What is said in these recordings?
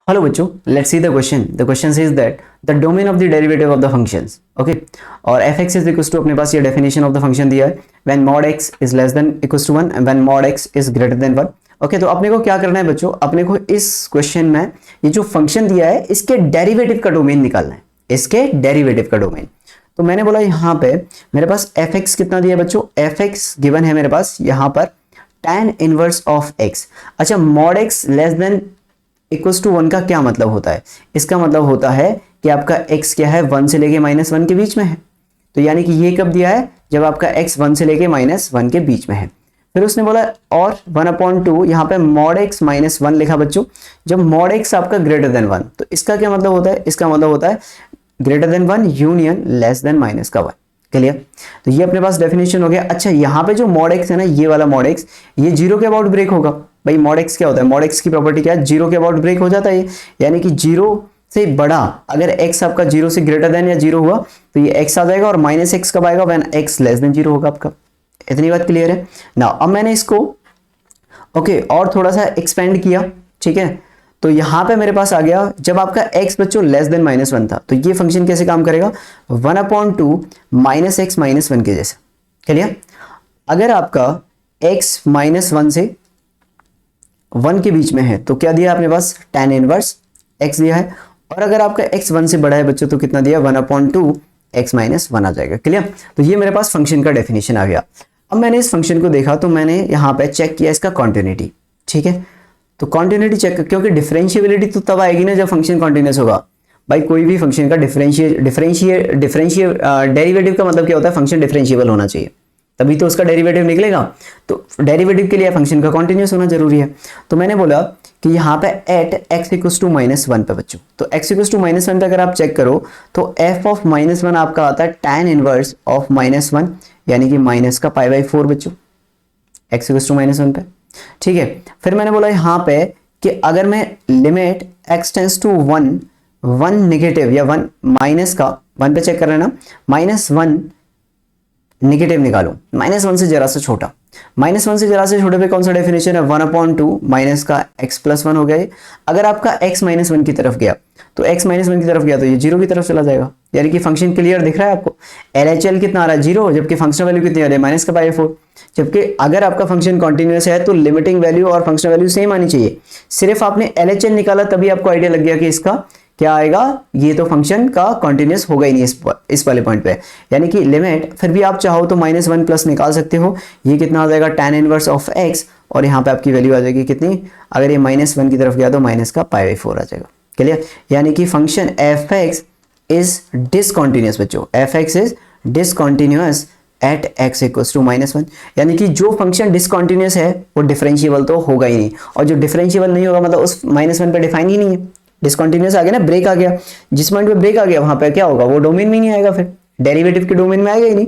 Hello बच्चों, let's see the question. The question says that the domain of the derivative of the functions, okay, और f(x) is equals to अपने पास ये definition of the function दिया है when mod x is less than equals to 1 and when mod x is greater than 1. Okay तो अपने को क्या करना है बच्चों, अपने को इस क्वेश्चन में ये जो फंक्शन दिया है इसके डेरिवेटिव का डोमेन निकालना है, इसके डेरिवेटिव का डोमेन. तो मैंने बोला यहाँ पे मेरे पास f(x) कितना दिया है बच्चों, f(x) गिवन है मेरे पास यहाँ पर tan इनवर्स ऑफ x. अच्छा, mod x less than equals to 1 का क्या मतलब होता है, इसका मतलब होता है कि आपका x क्या है 1 से लेके -1 के बीच में है. तो यानी कि ये कब दिया है, जब आपका x 1 से लेके -1 के बीच में है. फिर उसने बोला और 1/2 यहाँ पे mod x -1 लिखा बच्चों, जब mod x आपका ग्रेटर देन 1. तो इसका क्या मतलब होता है, इसका मतलब होता है greater than 1 union less than minus का 1. क्लियर. तो ये अपने पास डेफिनेशन हो गया. अच्छा, यहाँ पे जो mod x है ना, ये वाला mod x ये जीरो के अबाउट ब्रेक होगा. भाई mod x क्या होता है, mod x की प्रॉपर्टी क्या है, जीरो के अबाउट ब्रेक हो जाता है. यानी कि जीरो से बड़ा अगर x आपका जीरो से ग्रेटर देन या जीरो हुआ तो ये x आ जाएगा और -x कब आएगा, when x less than zero होगा आपका. इतनी बात क्लियर है ना. अब मैंने इसको ओके और थोड़ा सा एक्सपेंड किया, ठीक है. तो यहां पे मेरे पास आ गया जब आपका x बच्चों लेस देन -1 था, तो ये फंक्शन कैसे काम करेगा, 1/2 -x -1 के जैसे. क्लियर. अगर आपका x -1 से 1 के बीच में है तो क्या दिया आपने पास, tan इनवर्स x दिया है. और अगर आपका x 1 से बड़ा है बच्चों तो कितना दिया, 1/2 x -1 आ जाएगा. क्लियर. तो ये मेरे पास फंक्शन का डेफिनेशन आ गया. अब मैंने इस फंक्शन को देखा तो मैंने यहाँ पे चेक किया इसका कॉन्टिन्यूटी. ठीक है, तो कॉन्टिन्यूटी चेक, क्योंकि डिफरेंशिएबिलिटी तो तब आएगी ना जब फंक्शन कॉन्टिन्यूस होगा. भाई कोई भी फंक्शन का डिफरेंशिएट डेरिवेटिव का मतलब क्या होता है, फंक्शन डिफरेंशिएबल होना चाहिए तभी तो उसका डेरिवेटिव निकलेगा. तो डेरिवेटिव के लिए फंक्शन का कॉन्टिन्यूस होना जरूरी है. तो मैंने बोला कि यहाँ पे एट x इक्वल्स टू -1 पे बच्चों, तो x इक्वल्स टू -1 पे अगर आप चेक करो तो f ऑफ -1 आपका आता है tan इनवर्स ऑफ -1 यानी कि माइनस का π/4 बच्चों, x इक्वल्स टू -1 पे. ठीक है. फिर मैंने बोला यहाँ पे कि अगर मैं limit x tends to 1 negative या 1 माइनस का 1 पे चेक कर रहे हैं ना, -1 नेगेटिव निकालूं, -1 से जरा सा छोटा, -1 से जरा से छोटे पे कौन सा डेफिनेशन है, 1/2 माइनस का x + 1 हो गया. अगर आपका x -1 की तरफ गया तो x -1 की तरफ गया तो ये जीरो की तरफ चला जाएगा. यानी कि फंक्शन क्लियर दिख रहा है आपको. LHL कितना आ रहा है, जीरो, जबकि फंक्शनल वैल्यू कितनी आ रही है, माइनस का π/4. जबकि अगर आपका फंक्शन कॉन्टिन्यूअस है तो लिमिटिंग वैल्यू और फंक्शनल वैल्यू सेम आनी चाहिए. सिर्फ आपने LHL निकाला तभी आपको आइडिया लग गया कि इसका क्या आएगा, ये तो फंक्शन का कॉन्टिन्यूअस होगा ही नहीं इस वाले पॉइंट पे. यानी कि लिमिट फिर भी आप चाहो तो -1 प्लस निकाल सकते हो. ये कितना आ जाएगा, tan इनवर्स ऑफ x, और यहाँ पे आपकी वैल्यू आ जाएगी कितनी, अगर ये -1 की तरफ गया तो माइनस का π/4 आ जाएगा. क्लियर. यानी कि फंक्शन f(x) इज डिसकॉन्टिन्यूअस बच्चों, f(x) is discontinuous at x equals to -1. यानी कि जो फंक्शन डिसकॉन्टिन्यूअस है वो डिफरेंशिएबल तो होगा ही नहीं, और जो डिफरेंशिएबल नहीं होगा मतलब उस -1 पे डिफाइन ही नहीं है. डिसकॉन्टिन्यूअस आ गया ना, ब्रेक आ गया, जिस पॉइंट पे ब्रेक आ गया वहां पे क्या होगा, वो डोमेन में नहीं आएगा, फिर डेरिवेटिव के डोमेन में आएगा ही नहीं.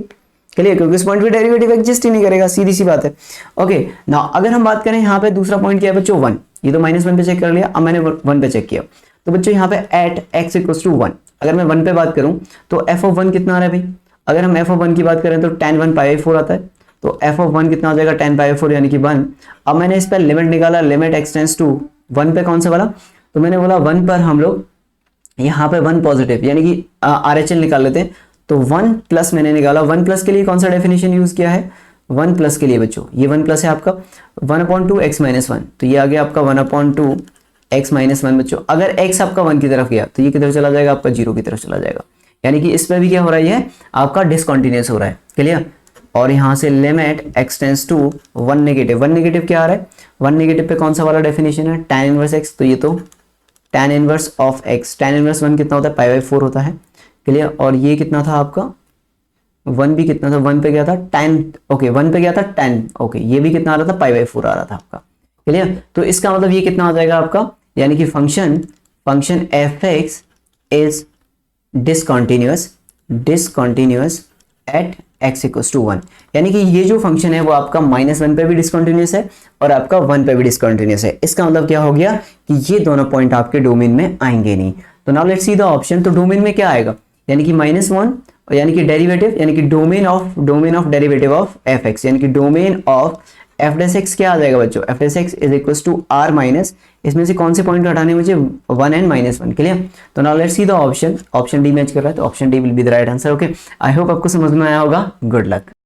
क्लियर, क्योंकि उस पॉइंट पे डेरिवेटिव एग्जिस्ट ही नहीं करेगा, सीधी सी बात है. ओके ना, अगर हम बात करें यहाँ पे दूसरा पॉइंट क्या है बच्चों, 1. ये तो -1 पे चेक कर लिया, अब मैंने 1 पे चेक किया. तो बच्चों यहाँ पे एट x इक्वल्स टू 1, अगर मैं 1 पे बात करूं तो f ऑफ 1 कितना आ रहा है भाई, अगर हम f ऑफ 1 की बात करें तो tan 1 π/4 आता है. तो f ऑफ 1 कितना हो जाएगा, tan π/4 यानी कि 1. अब मैंने इस पर लिमिट निकाला, लिमिट x टेंस टू 1 पे कौन सा वाला, तो मैंने बोला 1 पर हम लोग यहाँ पे 1 पॉजिटिव यानी कि RHL निकाल लेते हैं. तो 1 प्लस मैंने निकाला, 1 प्लस के लिए कौन सा डेफिनेशन यूज किया है, 1 प्लस के लिए बच्चों ये 1 प्लस है आपका 1/2 x -1, तो ये आ गया आपका 1/2 x -1 बच्चों. अगर x आपका 1 की तरफ गया तो ये किधर चला जाएगा, आपका 0 की तरफ चला जाएगा. यानी कि इसमें भी क्या हो रहा है, आपका डिसकॉन्टिन्यूअस हो रहा है. क्लियर. और यहाँ से limit x tends to 1 negative, 1 negative क्या आ रहा है, 1 नेगेटिव पे कौन सा वाला डेफिनेशन है, tan इनवर्स x, तो ये तो tan inverse of x, tan inverse 1 कितना होता है, π/4 होता है. क्लियर. और ये कितना था आपका 1 भी कितना था, 1 पे गया था tan, ओके 1 पे गया था tan, ओके ये भी कितना आ रहा था, π/4 आ रहा था आपका. क्लियर. तो इसका मतलब ये कितना आ जाएगा आपका, यानी कि function f(x) is discontinuous at x equals to 1. यानी कि ये जो फंक्शन है वो आपका -1 पे भी डिसकॉन्टिन्यूअस है और आपका 1 पे भी डिसकॉन्टिन्यूअस है. इसका मतलब क्या हो गया कि ये दोनों पॉइंट आपके डोमेन में आएंगे नहीं. तो now let's see the option. तो डोमेन में क्या आएगा, यानी कि -1, यानी कि डेरिवेटिव, यानी कि domain of derivative of f(x), यानी कि domain of F dash X क्या आ जाएगा बच्चों, F dash X is equal to R minus, इसमें से कौन से पॉइंट हटाने मुझे 1 एंड -1, क्लियर। तो now let's see the option D match कर रहा है तो option D will be the right answer. Okay, I hope आपको समझ में आया होगा। Good luck.